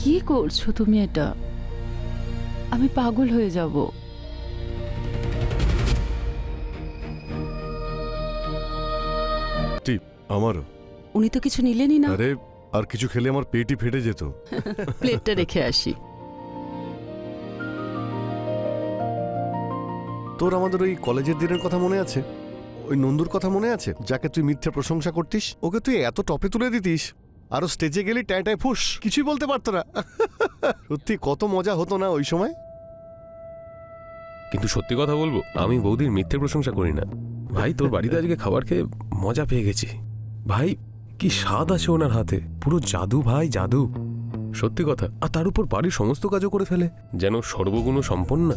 কি করছো তুমি এটা? আমি পাগল হয়ে যাব। আমারও। উনি তো কিছু নিলেনই না। আরে আর কিছু খেলে আমার পেটই ফেটে যেত। প্লেটটা রেখে আসি। তোর আমাদের ওই কলেজের দিনের কথা মনে আছে? ওই নন্দুর কথা মনে আছে, যাকে তুই মিথ্যে প্রশংসা করতিস? ওকে তুই এত টপে তুলে দিতিস, আরো স্টেজে গেলি টায় টায় ফুস, কিছুই বলতে পারতো না। সত্যি কত মজা হতো না ওই সময়? কিন্তু সত্যি কথা বলবো, আমি বৌদির মিথ্যে প্রশংসা করি না ভাই। তোর বাড়িতে আজকে খাবার খেয়ে মজা পেয়ে গেছি ভাই। কি স্বাদ আছে ওনার হাতে, পুরো জাদু ভাই, জাদু। সত্যি কথা। আর তার উপর বাড়ির সমস্ত কাজও করে ফেলে, যেন সর্বগুণ সম্পন্ন।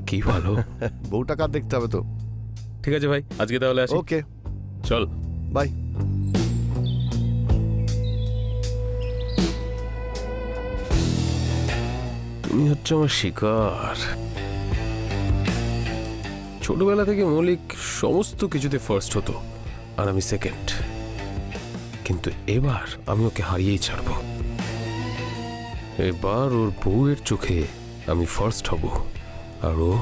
কি ভালো। বউটা কার দেখতে হবে তো। ঠিক আছে ভাই, আজকে তাহলে আসি। ওকে, চল বাই। তুমি হচ্ছে আমার শিকার। ছোটবেলা থেকে মৌলিক সমস্ত কিছুতে ফার্স্ট হতো আর আমি সেকেন্ড, কিন্তু এবার আমি ওকে হারিয়েই ছাড়ব। এবার ওর বউয়ের চোখে আমি ফার্স্ট হব আর ও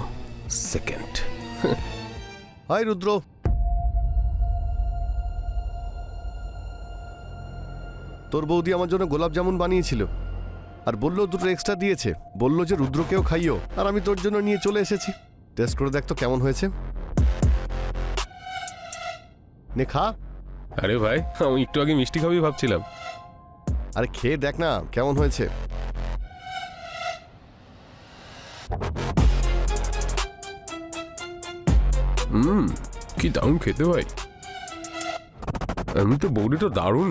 সেকেন্ড। হাই রুদ্র। তোর বৌদি আমার জন্য গোলাপ জামুন বানিয়েছিল আর বললো দুটো এক্সট্রা দিয়েছে, বললো যে রুদ্রকেও খাইও, আর আমি তোর জন্য নিয়ে চলে এসেছি। টেস্ট করে দেখ তো কেমন হয়েছে। নে খা। আরে ভাই, আমি একটু আগে মিষ্টি খাবি ভাবছিলাম। আরে খেয়ে দেখ না কেমন হয়েছে। কি দারুণ খেতে ভাই। আমি তো বৌদিটা দারুণ।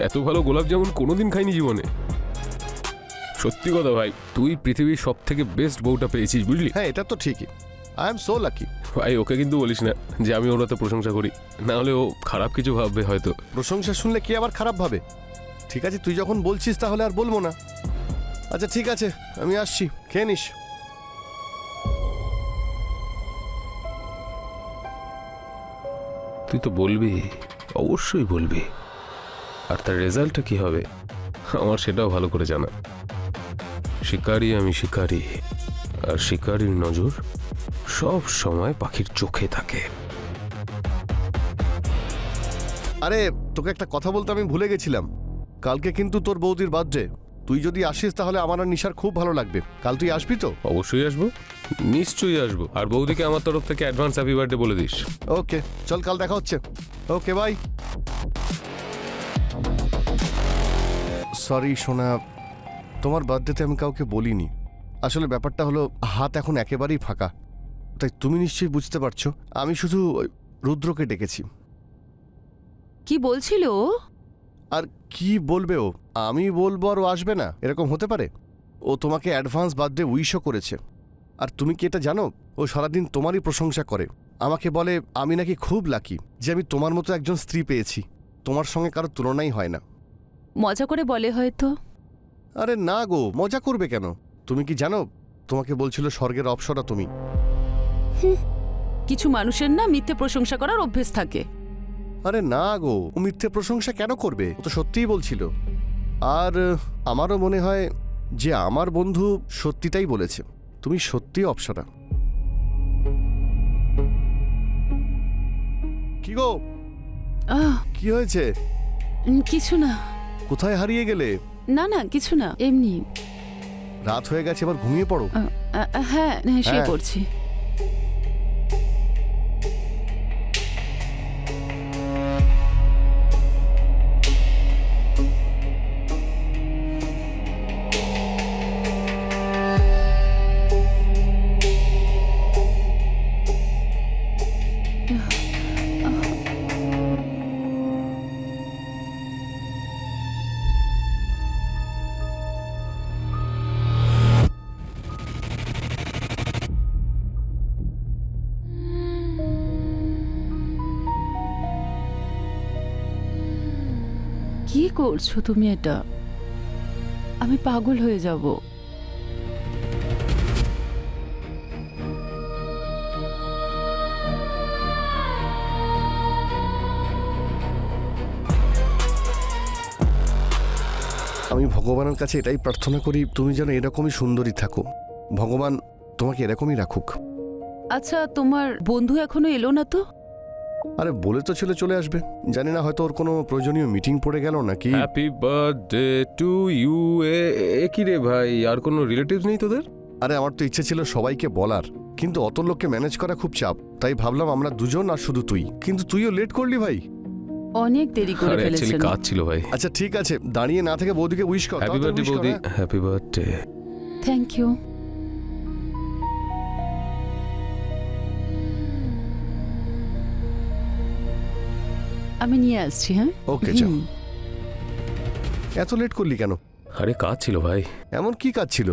এত ভালো গোলাপ জামুন কোনোদিন খাইনি জীবনে। সত্যি কথা ভাই, তুই পৃথিবীর সব থেকে বেস্ট বউটা পেয়েছিস, বুঝলি? হ্যাঁ, এটা তো ঠিকই। I am so lucky. ভাই, ওকে কিন্তু বলিস না যে আমি ওর তো প্রশংসা করি, না হলে ও খারাপ কিছু ভাববে হয়তো। প্রশংসা শুনলে কি আবার খারাপ ভাবে? ঠিক আছে, তুই যখন বলছিস তাহলে আর বলবো না। আচ্ছা ঠিক আছে, আমি আসছি, খেয়ে নিস। তুই তো বলবি, অবশ্যই বলবি। আর তার রেজাল্টটা কি হবে আমার সেটাও ভালো করে জানা। শিকারি আমি শিকারি, আর শিকারির নজর সব সময় পাখির চোখে থাকে। আরে তোকে একটা কথা বলতে আমি ভুলে গেছিলাম। কালকে কিন্তু তোর বৌদির বার্থডে। তুই যদি আসিস তাহলে আমার আর নিশার খুব ভালো লাগবে। কাল তুই আসবি তো? অবশ্যই আসবো, নিশ্চয়ই আসবো। আর বৌদিকে আমার তরফ থেকে অ্যাডভান্স হ্যাপি বার্থডে বলে দিস। ওকে চল, কাল দেখা হচ্ছে। Okay bye. সরি সোনা, তোমার বার্থডেতে আমি কাউকে বলিনি। আসলে ব্যাপারটা হলো, হাত এখন একেবারেই ফাঁকা, তাই তুমি নিশ্চয়ই বুঝতে পারছো। আমি শুধু রুদ্রকে ডেকেছি। কি বলছিল ও? আর কি বলবে ও? আমি বলবো আর ও আসবে না, এরকম হতে পারে? ও তোমাকে অ্যাডভান্স বার্থডে উইশও করেছে। আর তুমি কি এটা জানো, ও সারাদিন তোমারই প্রশংসা করে। আমাকে বলে আমি নাকি খুব লাকি যে আমি তোমার মতো একজন স্ত্রী পেয়েছি, তোমার সঙ্গে কারো তুলনাই হয় না। মজা করে বলে হয়তো। আরে না গো, মজা করবে কেন? তুমি কি জানো, তোমাকে বলছিল স্বর্গের অপ্সরা তুমি। কিছু মানুষের না মিথ্যে প্রশংসা করার অভ্যেস থাকে। আরে না গো, ও মিথ্যে প্রশংসা কেন করবে? ও তো সত্যিই বলছিল। আর আমারও মনে হয় যে আমার বন্ধু সত্যিটাই বলেছে, তুমি সত্যি অপ্সরা। কি গো, আহ, কি হয়েছে? কিছু না। কোথায় হারিয়ে গেলে? না না, কিছু না, এমনি। রাত হয়ে গেছে, এবার ঘুমিয়ে পড়ো। হ্যাঁ হ্যাঁ, শুয়ে হ্যাঁ। পড়ছি। কি করছো তুমি এটা? আমি পাগল হয়ে যাব। আমি ভগবানের কাছে এটাই প্রার্থনা করি তুমি যেন এরকমই সুন্দরী থাকো, ভগবান তোমাকে এরকমই রাখুক। আচ্ছা, তোমার বন্ধু এখনো এলো না তো? আরে বলে তো ছিল চলে আসবে, জানি না হয়তো ওর কোনো প্রয়োজনীয় মিটিং পড়ে গেল নাকি। Happy birthday to you. এ কি রে ভাই, আর কোনো রিলেটিভস নেই তোদের? আরে আমার তো ইচ্ছে ছিল সবাইকে বলার, কিন্তু অত লোককে ম্যানেজ করা খুব চাপ, তাই ভাবলাম আমরা দুজন আর শুধু তুই। কিন্তু তুইও লেট করলি ভাই। অনেক দেরি করে আরে অ্যাকচুয়ালি ফেলেছেন। কাজ ছিল ভাই। আচ্ছা ঠিক আছে, দাঁড়িয়ে না থেকে বৌদিকে উইশ কর। হ্যাপি তাড়াতাড়ি বার্থডে wish কর, বৌদি, হ্যাঁ? Happy birthday. Thank you. আমি নিয়ে আসছি। হ্যাঁ, ওকে চল। হুম। এত লেট করলি কেন? আরে কাজ ছিল ভাই। এমন কি কাজ ছিল?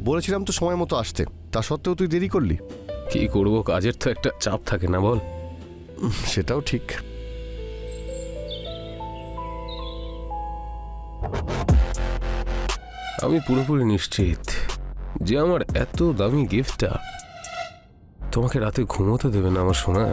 বলেছিলাম তো সময় মতো আসতে, তা সত্ত্বেও তুই দেরি করলি। কি করব, কাজের তো একটা চাপ থাকে না বল। সেটাও ঠিক। আমি পুরোপুরি নিশ্চিত যে আমার এত দামি গিফটটা তোমাকে রাতে ঘুমোতে দেবে না আমার সোনা।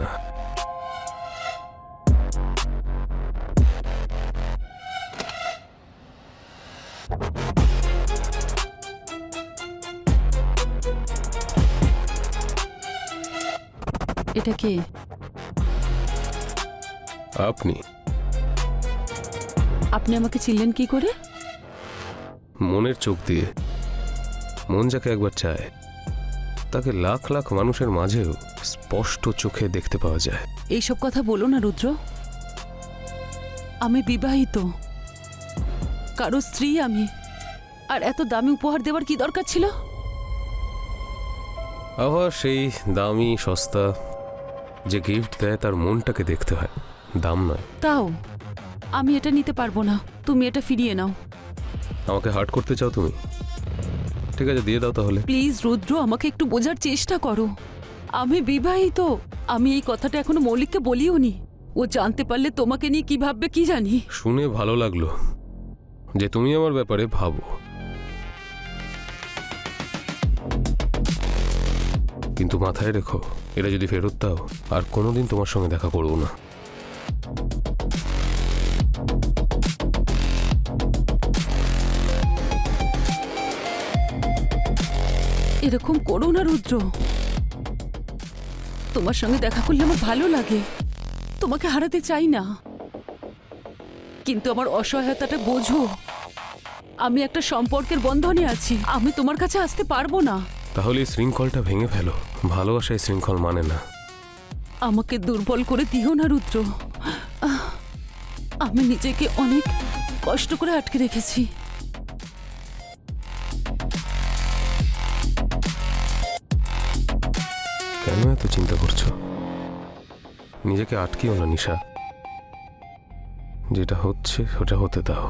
এটা কে? আপনি আপনি আমাকে চিনলেন কি করে? মনের চোখ দিয়ে। মন যাকে একবার চায় তাকে লাখ লাখ মানুষের মাঝেও স্পষ্ট চোখে দেখতে পাওয়া যায়। এইসব কথা বলো না রুদ্র। আমি বিবাহিত, কারো স্ত্রী আমি। আর এত দামি উপহার দেওয়ার কি দরকার ছিল? আবার সেই দামি সস্তা যে গিফট দেয় তার মনটাকে দেখতে হয়, দাম নয়। তাও আমি এটা নিতে পারবো না, তুমি এটা ফিরিয়ে নাও। আমাকে হার্ট করতে চাও তুমি? ঠিক আছে, দিয়ে দাও তাহলে। প্লিজ রুদ্র, আমাকে একটু বোঝার চেষ্টা করো। আমি বিবাহিত। আমি এই কথাটা এখনো মৌলিককে বলিও নি। ও জানতে পারলে তোমাকে নিয়ে কি ভাববে কি জানি। শুনে ভালো লাগলো যে তুমি আমার ব্যাপারে ভাবো, কিন্তু মাথায় রেখো এটা যদি ফেরত দাও আর কোনোদিন তোমার সঙ্গে দেখা করবো না। এরকম করো না রুদ্র। তোমার সঙ্গে দেখা করলে আমার ভালো লাগে, তোমাকে হারাতে চাই না, কিন্তু আমার অসহায়তাটা বোঝো। আমি একটা সম্পর্কের বন্ধনে আছি, আমি তোমার কাছে আসতে পারবো না। তাহলে এই শৃঙ্খলটা ভেঙে ফেলো। ভালোবাসা এই শৃঙ্খল মানে না। আমাকে দুর্বল করে দিও না রুদ্র। আমি নিজেকে অনেক কষ্ট করে আটকে রেখেছি। কেন এত চিন্তা করছো? নিজেকে আটকিও না নিশা, যেটা হচ্ছে ওটা হতে দাও।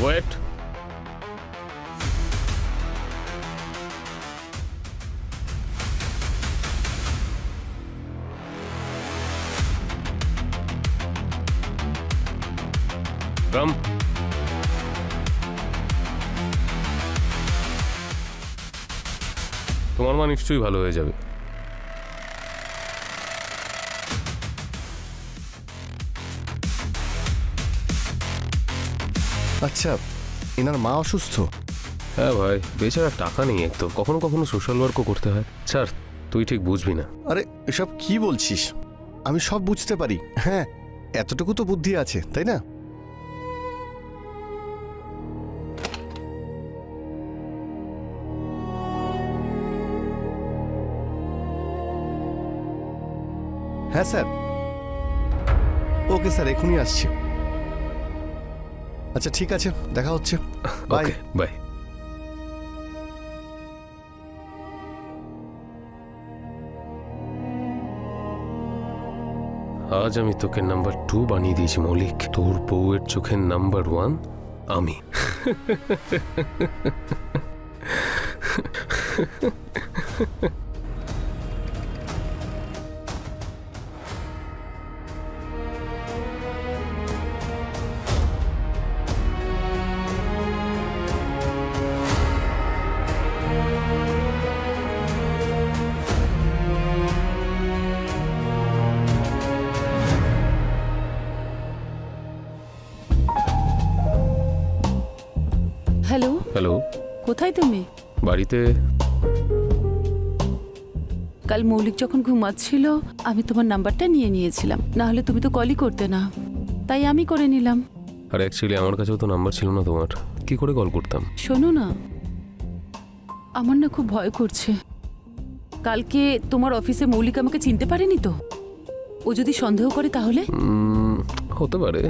ওয়েট, রাম, তোমার মা নিশ্চয়ই ভালো হয়ে যাবে। আচ্ছা, এনার মা অসুস্থ? হ্যাঁ ভাই, বেচারা টাকা নেই একদম, কখনো কখনো সোশ্যাল ওয়ার্কও করতে হয়। স্যার তুই ঠিক বুঝবি না। আরে এসব কি বলছিস? আমি সব বুঝতে পারি, হ্যাঁ, এতটুকু তো বুদ্ধি আছে, তাই না? হ্যাঁ স্যার। ওকে স্যার, এখনই আসছি। আচ্ছা ঠিক আছে, দেখা হচ্ছে। বাই। Okay bye. আজ আমি তোকে নাম্বার 2 বানিয়ে দিয়েছি মৌলিক। তোর বউয়ের চোখের নাম্বার 1 আমি। হ্যালো, হ্যালো, কোথায় তুমি? বাড়িতে। কাল মৌলিক যখন ঘুমাচ্ছিল আমি তোমার নাম্বারটা নিয়ে নিয়েছিলাম, না হলে তুমি তো কলই করতে না, তাই আমি করে নিলাম। আর অ্যাকচুয়ালি আমার কাছেও তো নাম্বার ছিল না তোমার, কি করে কল করতাম? শোনো না, আমার না খুব ভয় করছে। কালকে তোমার অফিসে মৌলিক আমাকে চিনতে পারেনি তো? ও যদি সন্দেহ করে তাহলে? হতে পারে,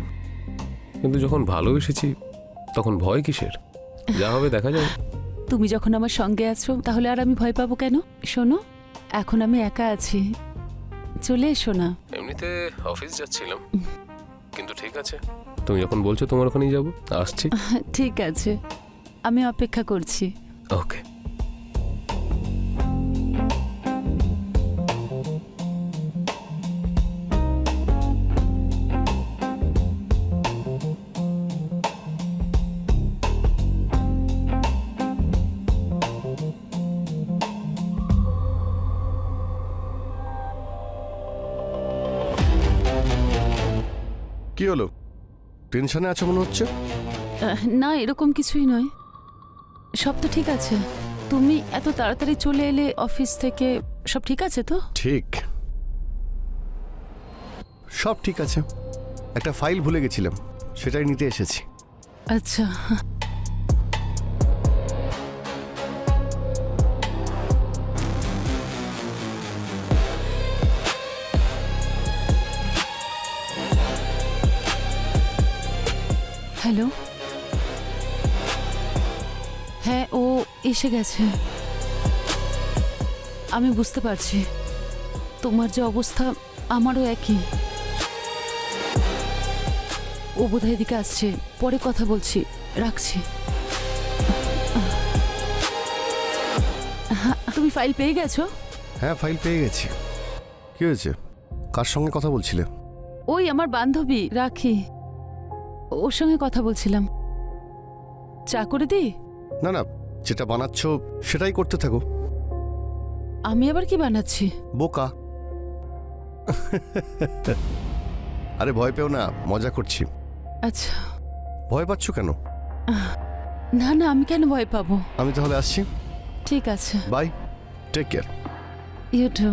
কিন্তু যখন ভালোবেসেছি তখন ভয় কিসের? যা হবে দেখা যাবে। তুমি যখন আমার সঙ্গে আছো তাহলে আর আমি ভয় পাবো কেন? শোনো, এখন আমি একা আছি, চলে এসো না। এমনিতে অফিস যাচ্ছিলাম, কিন্তু ঠিক আছে, তুমি যখন বলছো তোমার ওখানেই যাবো, আসছি। ঠিক আছে, আমি অপেক্ষা করছি। ওকে। কি হলো, টেনশনে আছো মনে হচ্ছে? না, এরকম কিছুই নয়, সব তো ঠিক আছে। তুমি এত তাড়াতাড়ি চলে এলে অফিস থেকে, সব ঠিক আছে তো? ঠিক, সব ঠিক আছে। একটা ফাইল ভুলে গেছিলাম, সেটাই নিতে এসেছি। আচ্ছা, হ্যালো। হ্যাঁ, ও এসে গেছে। আমি বুঝতে পারছি তোমার যে অবস্থা, আমারও একই। ও বোধহয় এদিকে আসছে, পরে কথা বলছি, রাখছি। হ্যাঁ, তুমি ফাইল পেয়ে গেছো? হ্যাঁ, ফাইল পেয়ে গেছি। কি হয়েছে, কার সঙ্গে কথা বলছিলে? ওই আমার বান্ধবী রাখি, ওর সঙ্গে কথা বলছিলাম। চা করে দিই? না না, যেটা বানাচ্ছ সেটাই করতে থাকো। আমি আবার কি বানাচ্ছি? বোকা। আরে ভয় পেও না, মজা করছি। আচ্ছা। ভয় পাচ্ছ কেন? না না, আমি কেন ভয় পাবো? আমি তাহলে আসছি। ঠিক আছে, bye, take care. You too.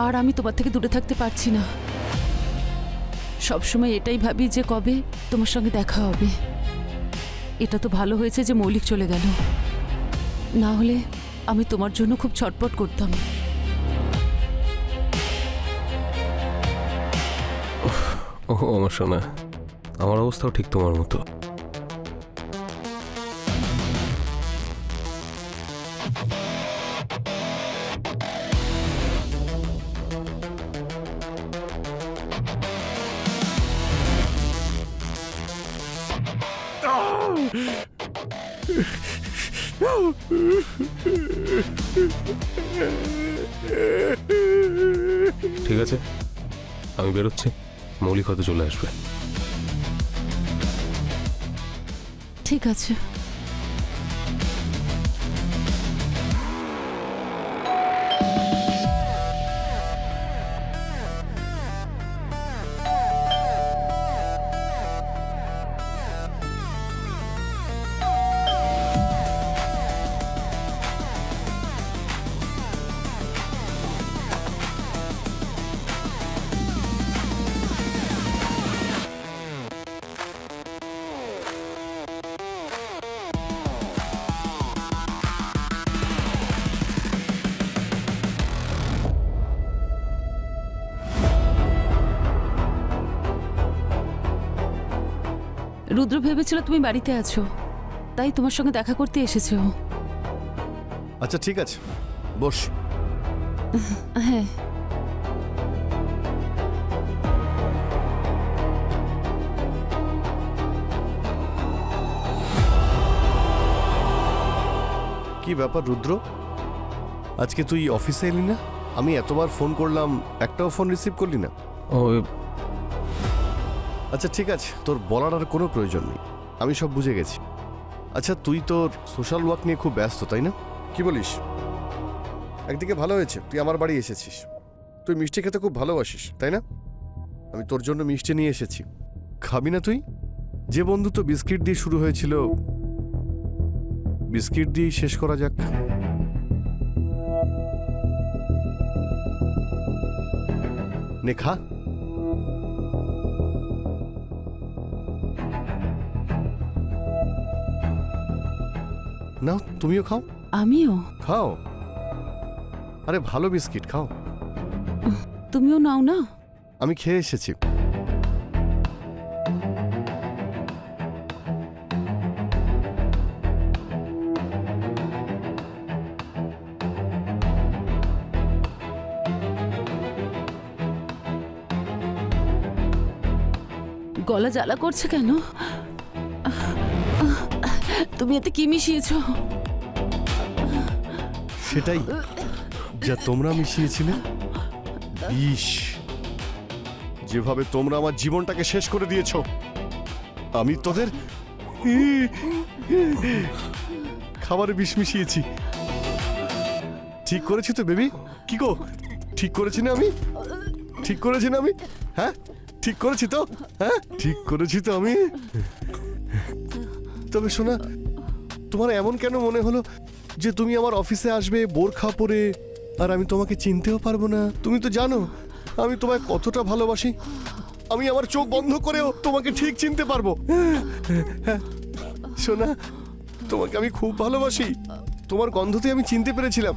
আর আমি তোমার থেকে দূরে থাকতে পারছি না। সবসময় এটাই ভাবি যে কবে তোমার সঙ্গে দেখা হবে। এটা তো ভালো হয়েছে যে মৌলিক চলে গেল, না হলে আমি তোমার জন্য খুব ছটপট করতাম। ওহ আমার সোনা, আমার অবস্থাও ঠিক তোমার মতো। ঠিক আছে, আমি বেরোচ্ছি, মৌলিক হয়তো চলে আসবে। ঠিক আছে। রুদ্র ভেবেছিল তুমি বাড়িতে আছো, তাই তোমার সঙ্গে দেখা করতে এসেছে ও। আচ্ছা ঠিক আছে, বস। হ্যাঁ। কি ব্যাপার রুদ্র, আজকে তুই অফিসে এলি না? আমি এতবার ফোন করলাম, একটাও ফোন রিসিভ করলি না। ও আচ্ছা ঠিক আছে, তোর বলার আর কোনো প্রয়োজন নেই, আমি সব বুঝে গেছি। আচ্ছা তুই তোর সোশ্যাল ওয়ার্ক নিয়ে খুব ব্যস্ত, তাই না? কি বলিস? একদিকে ভালো হয়েছে তুই আমার বাড়ি এসেছিস, তুই মিষ্টি খেতে খুব ভালোবাসিস, তাই না? আমি তোর জন্য মিষ্টি নিয়ে এসেছি, খাবি না তুই? যে বন্ধুত্ব বিস্কিট দিয়ে শুরু হয়েছিল, বিস্কিট দিয়েই শেষ করা যাক। নে খা। নাও তুমিও খাও। আমিও? খাও, আরে ভালো বিস্কিট খাও। তুমিও নাও না। আমি খেয়ে এসেছি। গলা জ্বালা করছে কেন? তুমি এতে কি মিশিয়েছো? সেটাই যা তোমরা মিশিয়েছিলে, বিষ। যেভাবে তোমরা আমার জীবনটাকে শেষ করে দিয়েছো, আমি তোদের খাবারে বিষ মিশিয়েছি। ঠিক করেছি তো বেবি? কি গো, ঠিক করেছি না আমি? ঠিক করেছি না আমি? হ্যাঁ ঠিক করেছি তো? হ্যাঁ ঠিক করেছি তো আমি? তবে শোনা, তোমার এমন কেন মনে হলো যে তুমি আমার অফিসে আসবে বোরখা পরে আর আমি তোমাকে চিনতেও পারবো না? তুমি তো জানো আমি তোমায় কতটা ভালোবাসি। আমি আমার চোখ বন্ধ করেও তোমাকে ঠিক চিনতে পারবো। শোনা, তোমাকে আমি খুব ভালোবাসি। তোমার গন্ধতে আমি চিনতে পেরেছিলাম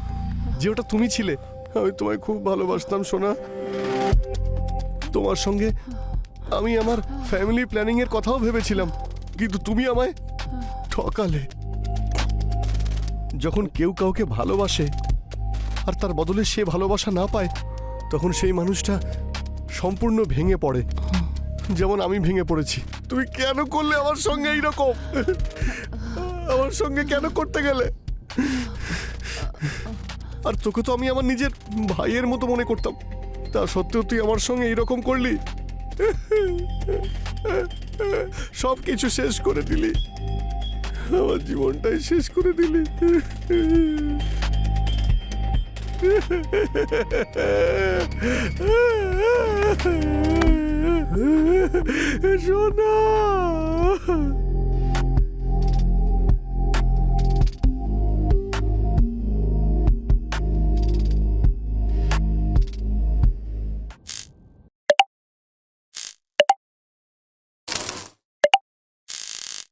যে ওটা তুমি ছিলে। আমি তোমায় খুব ভালোবাসতাম সোনা। তোমার সঙ্গে আমি আমার ফ্যামিলি প্ল্যানিং এর কথাও ভেবেছিলাম, কিন্তু তুমি আমায় ঠকালে। যখন কেউ কাউকে ভালোবাসে আর তার বদলে সে ভালোবাসা না পায়, তখন সেই মানুষটা সম্পূর্ণ ভেঙে পড়ে, যেমন আমি ভেঙে পড়েছি। তুমি কেন করলে আমার সঙ্গে এইরকম? আমার সঙ্গে কেন করতে গেলে? আর তোকে তো আমি আমার নিজের ভাইয়ের মতো মনে করতাম, তা সত্ত্বেও তুই আমার সঙ্গে এইরকম করলি। সব কিছু শেষ করে দিলি, আমার জীবনটাই শেষ করে দিলি। সোনা।